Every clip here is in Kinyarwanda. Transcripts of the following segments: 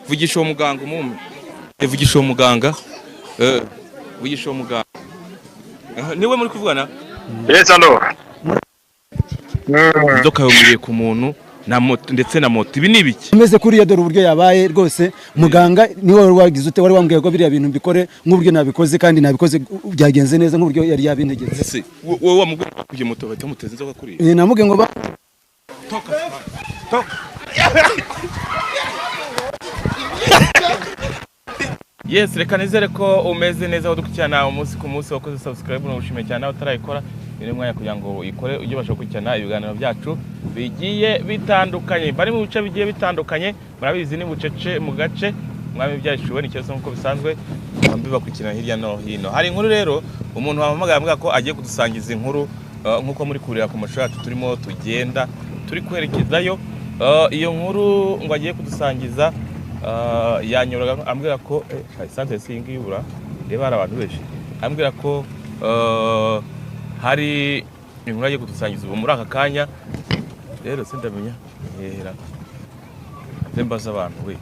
vugisha uwo muganga umume. Vugisha uwo muganga. Vugisha uwo muganga. Niwe muri kuvugana? Yes, allo. Inzoka yomiriye ku muntu na moto ndetse na moto. Ibi ni ibiki? Ameze kuriya dore uburyo yabaye rwose muganga niwe wari wagize ute wari wambwiye ko biriya bintu mbikore nk'uburyo nabikoze kandi nabikoze byagenze neza nk'uburyo yari yabintegetse. Wowe wamubwiye kuje moto bahita muteza inzoka kuri. Namuge ngo ba toka. Yes, reka nizere ko umeze neza udukurikirana umunsi ku munsi wakoze subscribe no ushime cyane utarayikora iri mwanya kugira ngo uyikore ujye basha gukurikirana ibiganiro byacu bigiye bitandukanye bari mu bice bigiye bitandukanye murabizi ni bucece mu gace mwami byashuwe n'ikibazo nkuko bisanzwe bambi bakurikirana hirya no hino. Hari inkuru rero umuntu wamamagaye ambwira ko agiye kudusangiza inkuru nkuko muri kurira ku mashuri turimo tugenda turi kwerekezayo iyo nkuru ngo agiye kudusangiza yanyoraga ambwira ko santere singi yubura reba hari abantu benshi ambwira ko hari inkuru agiye kudusangiza ubu muri aka kanya rero sindamenya hera mbaza abantu we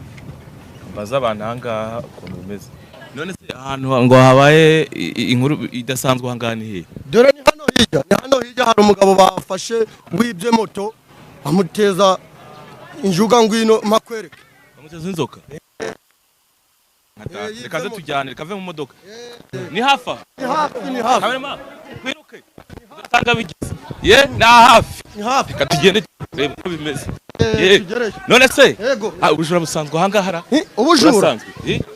mbaza abantu ahangaha ukuntu bimeze none se ahantu ngo habaye inkuru idasanzwe ahangaha ni he? Dore ni hano hirya hari umugabo bafashe wibye moto amuteza injuga ngwino makwereke amuteza inzoka rekaze tujyane rekave mu modoka ni hafa ni hafi kamerama kwiruke tanga bigize ye na hafi reka tugende reba uko bimeze none se ubujura busanzwe ahangaha ubujura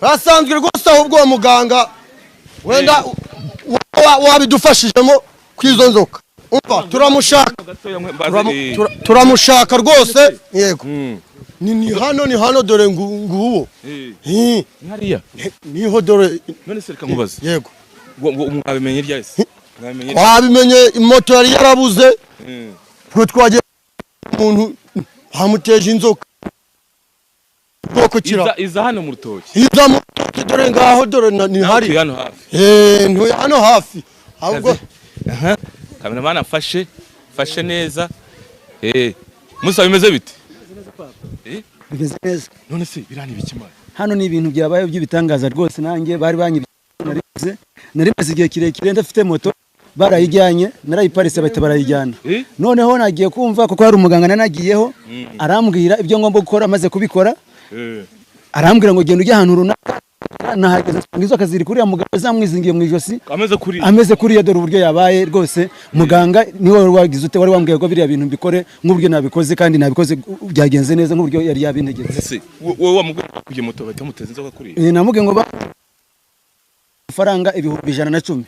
basanzwe rwose ahubwo uwo muganga wenda wabidufashijemo kwizo nzoka umva turamushaka rwose yego ni hano dore nguwo hariya niho dore none se reka nkubaze yego ngo abimenye ryahise wabimenye moto yari yarabuze twe twagiye umuntu hamuteje inzoka iza hano mu rutoki iza mu rutoki dore ngaho dore ni hari hano hafi ntuye hano hafi ahubwo kameramana fashe neza musa bimeze bite bimeze neza none se birani bikimana hano ni ibintu byabaye by'ibitangaza rwose nanjye bari banyibye nari maze igihe kirekire ndafite moto barayijyanye narayiparitse bahita barayijyana noneho nagiye kumva kuko hari umuganga nanagiyeho arambwira ibyo ngomba gukora amaze kubikora arambwira ngo genda ujye ahantu runaka nahageze ngizo akaziri kuri mugabo zamwizingiye mu ijosi ameze kuriya dore uburyo yabaye rwose muganga niwe wari wagize ute wari wambwiye ko biriya bintu mbikore nk'uburyo nabikoze kandi nabikoze byagenze neza nk'uburyo yari yabintegetse. Wowe wamubwiye kuje moto bahita muteza inzoka kuri namuge ngo faranga ibihumbi 110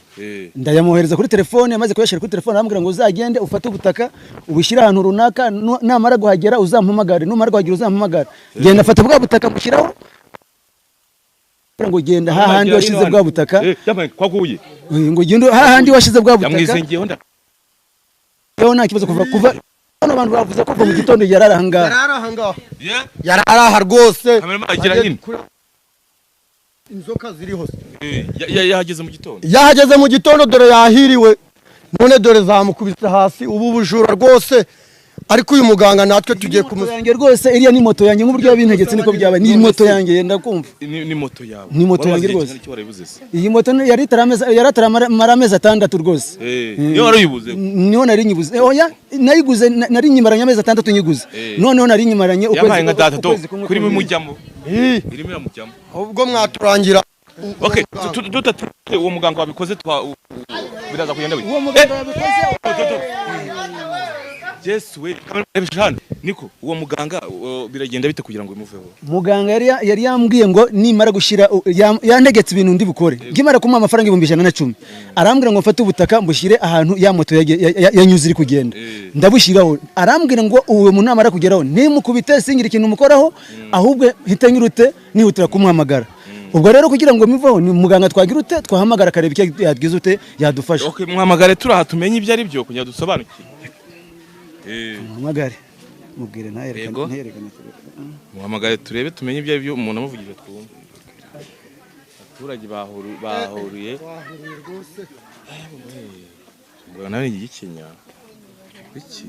ndayamuhereza kuri telefone amaze kuyashira kuri telefone arambwira ngo uzagende ufate ubutaka ubushyira ahantu runaka namara guhagera uzampamagare numara guhagera uzampamagare genda fata bwa butaka mushyiraho ngo genda hahandi washize bwa butaka kwaguye ngo genda hahandi washize bwa butaka yamwizengiyeho nda yo nta kibazo kuva hano abantu bavuze ko mu gitondo yararahanga yararaha rwose inzoka ziri hose yahageze mu gitondo dore yahiriwe none dore zamukubise hasi ubu bujura rwose ariko uyu muganga natwe tugiye kumusange rwose iriya ni moto yanjye nk'uburyo yabintegetse niko byabaye ni moto yanjye yenda kumva ni moto yawe ni moto yanjye rwose iyi moto yari taramara amezi 6 rwose niyo wariyibuze niyo nari nyibuze oya nayiguze nari nyimaranye amezi 6 nyiguze noneho nari nyimaranye ukwezi nka data kuri mujyamo irimo yamujyamo ubwo mwaturangira okay uwo muganga wabikoze biraza kugenda bite uwo muganga wabikoze Yesu we ebishana niko uwo muganga biragenda bite kugira ngo imuveho muganga yari yambwiye ngo nimara gushira yantegetse ibintu ndi bukore ngimara kumpa amafaranga 110 arambwira ngo mfate ubutaka mbushire ahantu ya moto yanyuze iri kugenda ndabushiraho arambwira ngo uwo muntu amara kugeraho nimukubite singira ikintu mukoraho ahubwo hitanyirute nihutira kumuhamagara ubwo rero kugira ngo mivaho ni muganga twagira ute twahamagara kareba icyo yadgize ute yadufasha okay muhamagare turaha tumenye ibyo ari byo kugira dusobanukire muhamagare mubwire ntayerekana muhamagare turebe tumenye ibyo ari byo umuntu amuvugije twumva abaturage bahuriye rwose ngo nawe igikenya iki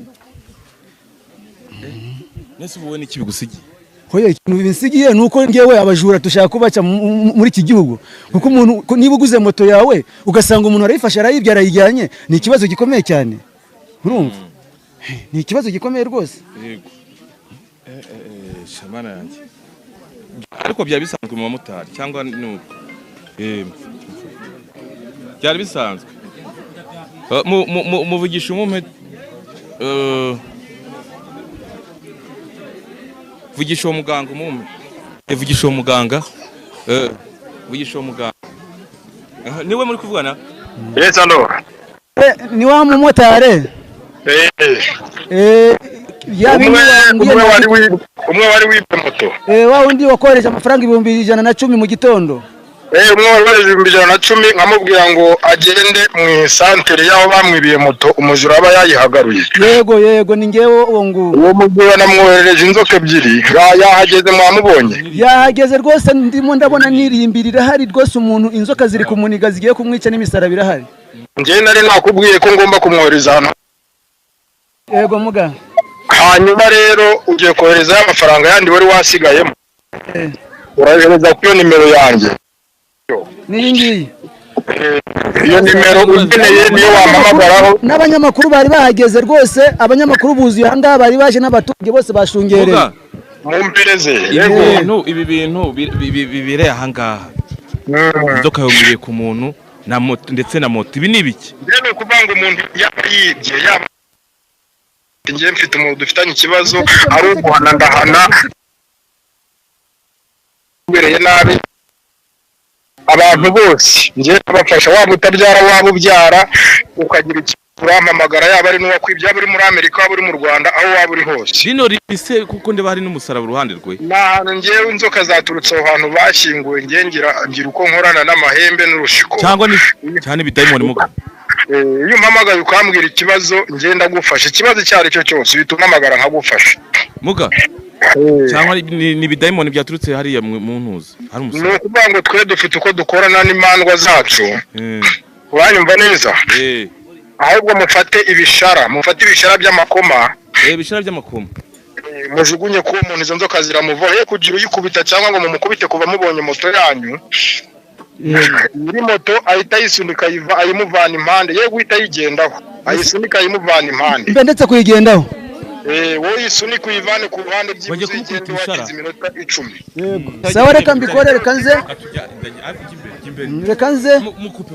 nese ubu ni kibigusigiye hoya ikintu binsigiye nuko ngewe abajura tushaka kubaca muri iki gihugu kuko umuntu niba uguze moto yawe ugasanga umuntu arayifasha arayibya arayijyanye ni ikibazo gikomeye cyane urumva ni ikibazo gikomeye rwose yego shamana yanjye ariko byari bisanzwe mu bamotari cyangwa nuko byari bisanzwe muvugisha umwe vugisha uwo muganga umwe vugisha uwo muganga vugisha uwo muganga niwe muri kuvugana hano ni wa mumotari umwe wari wibye moto wa undi wakoresha amafaranga 110 mu gitondo umwe wari waje 110 nkamubwira ngo agende mu santere yaho bamwibiye moto umujura aba yayihagaruye yego ni ngewe uwo nguwo uwo mujura namwohereje inzoka ebyiri yahageze mwamubonye yahageze rwose ndimo ndabona nirimbirira hari rwose umuntu inzoka ziri kumuniga zigiye kumwica n'imisara birahari njye nari nakubwiye ko ngomba kumwohereza hano yego muga hanyuma rero ugiye kohereza amafaranga yandi wari wasigayemo urahereza ku nimero yanjye niyi ngiyi iyo nimero ugeneye niyo wampamagaraho n'abanyamakuru bari bahageze rwose abanyamakuru buzuye aha ngaha bari baje n'abaturage bose bashungereye mumpereze ibi bintu bibireye aha ngaha inzoka yongeye ku muntu na moto ndetse na moto ibi ni ibiki njyewe kuvanga umuntu yaba yibye yaba njye mfite umuntu dufitanye ikibazo ari uguhana ndahana ubereye nabi abantu bose njye bafasha waba utabyara waba ubyara ukagira ikibazo urampamagara yaba ari n'uwakwibye yaba uri muri Amerika waba uri mu Rwanda aho waba uri hose rino rise kuko ndeba hari n'umusaraba uruhande rwe n'ahantu njyewe inzoka zaturutse aho hantu bashyinguwe njye ngira uko nkorana n'amahembe n'urushiko cyangwa ni cyane bidayimoni muga iyo umpamagaye ukambwira ikibazo ngenda gufasha ikibazo icyo ari cyo cyose uhita umpamagara nkagufasha muga cyangwa ni bidayimoni byaturutse hariya mu ntuzi hari umusaraba ni ukuvuga ngo twe dufite uko dukorana n'imandwa zacu uranyumva neza ahubwo mufate ibishara by'amakoma ibishara by'amakoma mujugunye ko umuntu izo nzoka ziramuvaho ye kugira uyikubita cyangwa ngo mumukubite kuva mubonye moto yanyu muri moto ahita yisunika ayimuvana impande ye guhita yigendaho ayisunika ayimuvana impande mbe ndetse kuyigendaho wowe yisunika uyivane ku ruhande by'ibyo igenda wagize iminota 10 sawa reka mbikore reka nze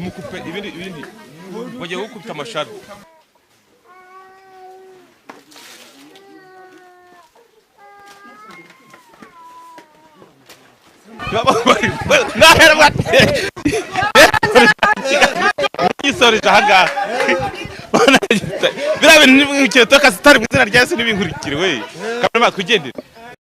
mukupe ibindi bagiye gukubita amashara isorije ahangaha biriya bintu n'ibintu toka zitari mu izina rya Yesu n'ibinkurikire we kamera kugendera